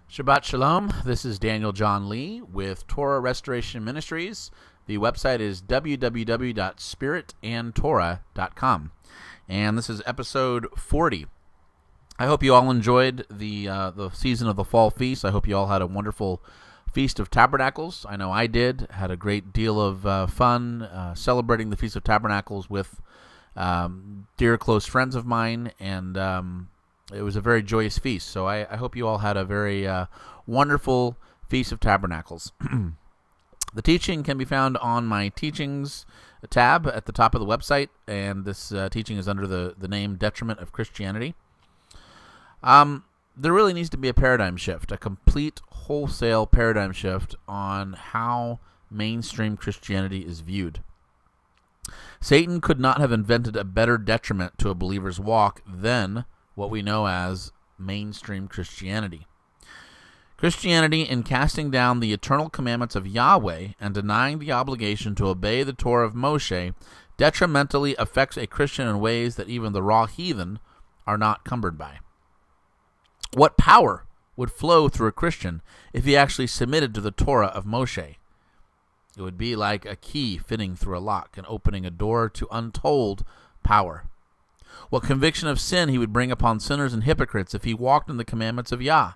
Shabbat Shalom. This is Daniel John Lee with Torah Restoration Ministries. The website is www.spiritandtorah.com. And this is episode 40. I hope you all enjoyed the season of the Fall Feast. I hope you all had a wonderful Feast of Tabernacles. I know I did. Had a great deal of fun celebrating the Feast of Tabernacles with dear close friends of mine, and it was a very joyous feast. So I hope you all had a very wonderful Feast of Tabernacles. The teaching can be found on my teachings tab at the top of the website, and this teaching is under the name Detriment of Christianity. There really needs to be a paradigm shift, a complete wholesale paradigm shift on how mainstream Christianity is viewed. Satan could not have invented a better detriment to a believer's walk than what we know as mainstream Christianity. Christianity, in casting down the eternal commandments of Yahweh and denying the obligation to obey the Torah of Moshe, detrimentally affects a Christian in ways that even the raw heathen are not cumbered by. What power would flow through a Christian if he actually submitted to the Torah of Moshe? It would be like a key fitting through a lock and opening a door to untold power. What conviction of sin he would bring upon sinners and hypocrites if he walked in the commandments of Yah.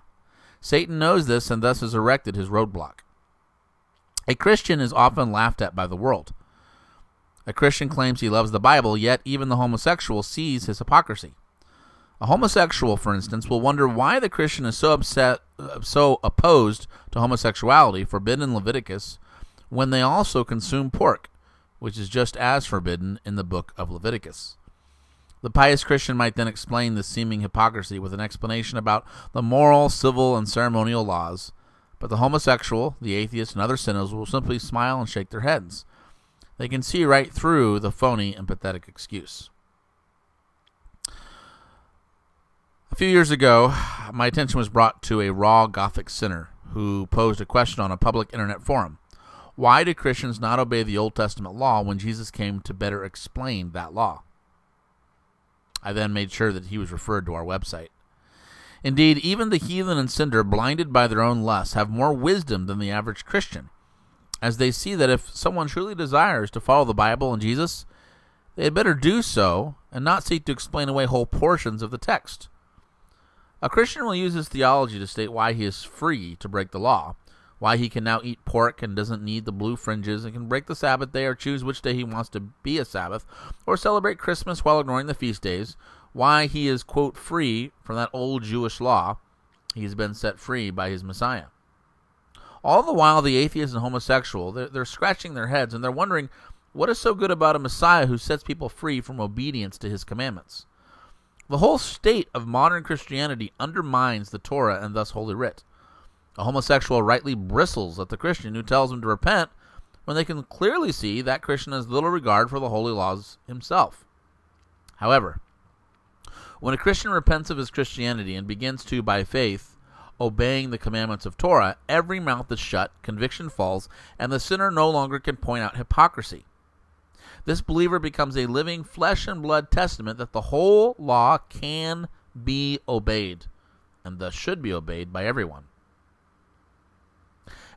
Satan knows this and thus has erected his roadblock. A Christian is often laughed at by the world. A Christian claims he loves the Bible, yet even the homosexual sees his hypocrisy. A homosexual, for instance, will wonder why the Christian is so opposed to homosexuality, forbidden in Leviticus, when they also consume pork, which is just as forbidden in the book of Leviticus. The pious Christian might then explain this seeming hypocrisy with an explanation about the moral, civil, and ceremonial laws, but the homosexual, the atheist, and other sinners will simply smile and shake their heads. They can see right through the phony and pathetic excuse. A few years ago, my attention was brought to a raw Gothic sinner who posed a question on a public internet forum. Why do Christians not obey the Old Testament law when Jesus came to better explain that law? I then made sure that he was referred to our website. Indeed, even the heathen and sinner, blinded by their own lusts, have more wisdom than the average Christian, as they see that if someone truly desires to follow the Bible and Jesus, they had better do so and not seek to explain away whole portions of the text. A Christian will use his theology to state why he is free to break the law, why he can now eat pork and doesn't need the blue fringes and can break the Sabbath day or choose which day he wants to be a Sabbath, or celebrate Christmas while ignoring the feast days, why he is, quote, free from that old Jewish law. He's been set free by his Messiah. All the while, the atheist and homosexual, they're scratching their heads and they're wondering, what is so good about a Messiah who sets people free from obedience to his commandments? The whole state of modern Christianity undermines the Torah and thus Holy Writ. A homosexual rightly bristles at the Christian who tells him to repent when they can clearly see that Christian has little regard for the holy laws himself. However, when a Christian repents of his Christianity and begins to, by faith, obeying the commandments of Torah, every mouth is shut, conviction falls, and the sinner no longer can point out hypocrisy. This believer becomes a living flesh and blood testament that the whole law can be obeyed, and thus should be obeyed by everyone.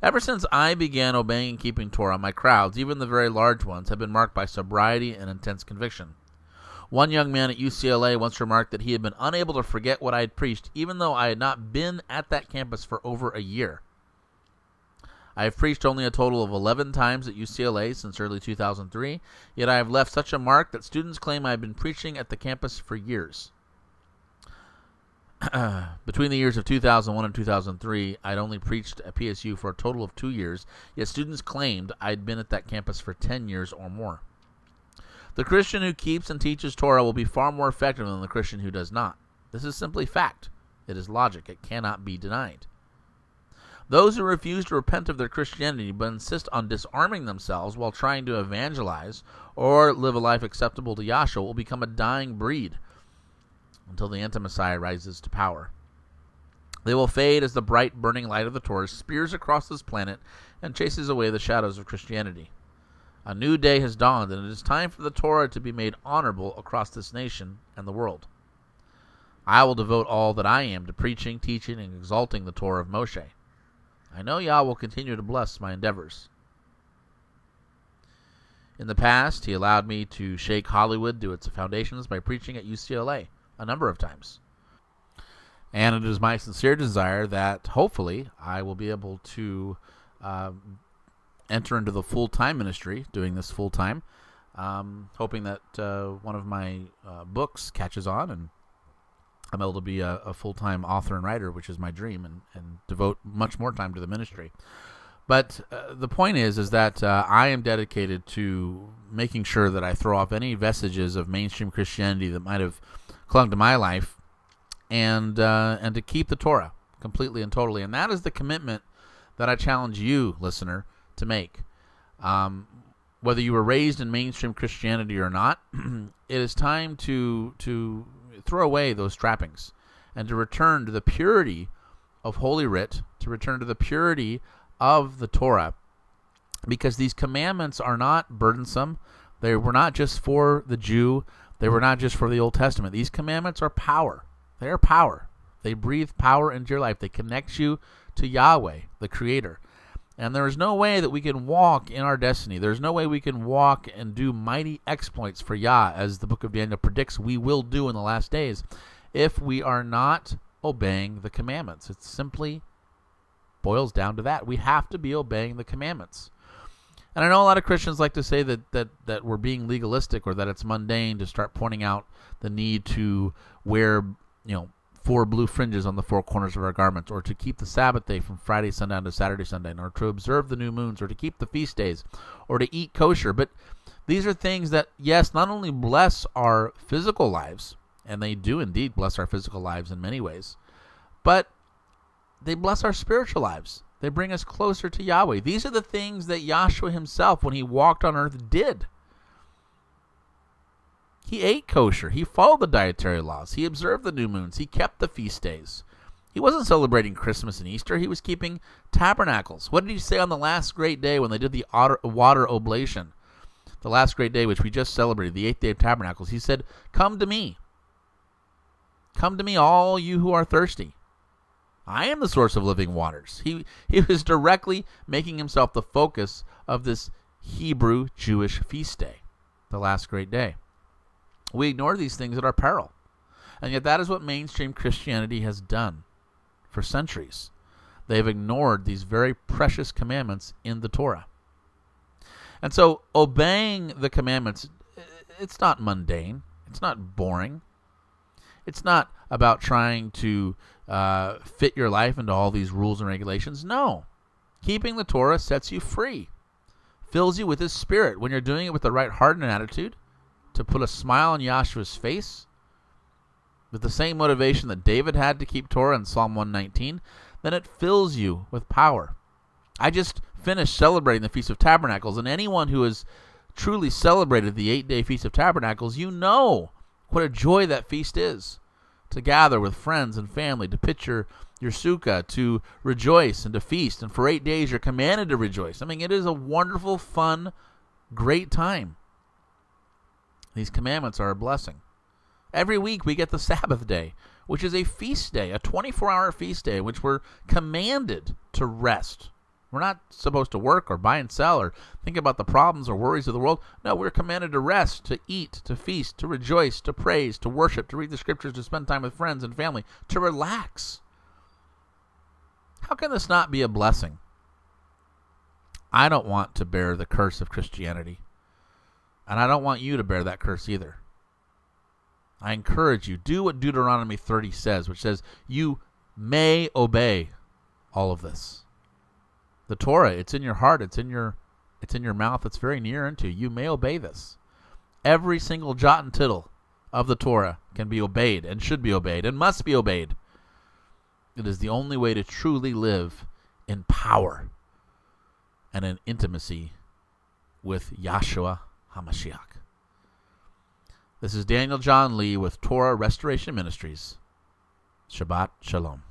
Ever since I began obeying and keeping Torah, my crowds, even the very large ones, have been marked by sobriety and intense conviction. One young man at UCLA once remarked that he had been unable to forget what I had preached, even though I had not been at that campus for over a year. I have preached only a total of 11 times at UCLA since early 2003, yet I have left such a mark that students claim I have been preaching at the campus for years. Between the years of 2001 and 2003, I'd only preached at PSU for a total of 2 years, yet students claimed I'd been at that campus for 10 years or more. The Christian who keeps and teaches Torah will be far more effective than the Christian who does not. This is simply fact. It is logic. It cannot be denied. Those who refuse to repent of their Christianity but insist on disarming themselves while trying to evangelize or live a life acceptable to Yahshua will become a dying breed until the anti-Messiah rises to power. They will fade as the bright burning light of the Torah spears across this planet and chases away the shadows of Christianity. A new day has dawned, and it is time for the Torah to be made honorable across this nation and the world. I will devote all that I am to preaching, teaching, and exalting the Torah of Moshe. I know Yah will continue to bless my endeavors. In the past, he allowed me to shake Hollywood to its foundations by preaching at UCLA a number of times. And it is my sincere desire that hopefully I will be able to enter into the full-time ministry, doing this full-time, hoping that one of my books catches on and I'm able to be a full-time author and writer, which is my dream, and devote much more time to the ministry. But the point is that I am dedicated to making sure that I throw off any vestiges of mainstream Christianity that might have clung to my life, and to keep the Torah completely and totally. And that is the commitment that I challenge you, listener, to make. Whether you were raised in mainstream Christianity or not, it is time to throw away those trappings and to return to the purity of Holy Writ, to return to the purity of the Torah, because these commandments are not burdensome. They were not just for the Jew. They were not just for the Old Testament. These commandments are power. They are power. They breathe power into your life. They connect you to Yahweh, the Creator. And there is no way that we can walk in our destiny. There's no way we can walk and do mighty exploits for Yah, as the book of Daniel predicts we will do in the last days, if we are not obeying the commandments. It simply boils down to that. We have to be obeying the commandments. And I know a lot of Christians like to say that we're being legalistic, or that it's mundane to start pointing out the need to wear, 4 blue fringes on the 4 corners of our garments, or to keep the Sabbath day from Friday sundown to Saturday sundown, or to observe the new moons, or to keep the feast days, or to eat kosher. But these are things that, yes, not only bless our physical lives, and they do indeed bless our physical lives in many ways, but they bless our spiritual lives. They bring us closer to Yahweh. These are the things that Yahshua himself, when he walked on earth, did. He ate kosher. He followed the dietary laws. He observed the new moons. He kept the feast days. He wasn't celebrating Christmas and Easter. He was keeping tabernacles. What did he say on the last great day when they did the water oblation? The last great day, which we just celebrated, the 8th day of tabernacles. He said, "Come to me. Come to me, all you who are thirsty. I am the source of living waters." He was directly making himself the focus of this Hebrew Jewish feast day, the last great day. We ignore these things at our peril. And yet that is what mainstream Christianity has done for centuries. They've ignored these very precious commandments in the Torah. And so obeying the commandments, it's not mundane. It's not boring. It's not about trying to fit your life into all these rules and regulations. No. Keeping the Torah sets you free, fills you with His Spirit. When you're doing it with the right heart and attitude, to put a smile on Yahshua's face, with the same motivation that David had to keep Torah in Psalm 119, then it fills you with power. I just finished celebrating the Feast of Tabernacles, and anyone who has truly celebrated the 8-day Feast of Tabernacles, you know what a joy that feast is. To gather with friends and family, to pitch your sukkah, to rejoice and to feast, and for 8 days you're commanded to rejoice. I mean, it is a wonderful, fun, great time. These commandments are a blessing. Every week we get the Sabbath day, which is a feast day, a 24-hour feast day, in which we're commanded to rest. We're not supposed to work or buy and sell or think about the problems or worries of the world. No, we're commanded to rest, to eat, to feast, to rejoice, to praise, to worship, to read the scriptures, to spend time with friends and family, to relax. How can this not be a blessing? I don't want to bear the curse of Christianity. And I don't want you to bear that curse either. I encourage you, do what Deuteronomy 30 says, which says you may obey all of this. The Torah, it's in your heart, it's in your mouth, it's very near unto you. You may obey this. Every single jot and tittle of the Torah can be obeyed and should be obeyed and must be obeyed. It is the only way to truly live in power and in intimacy with Yahshua HaMashiach. This is Daniel John Lee with Torah Restoration Ministries. Shabbat Shalom.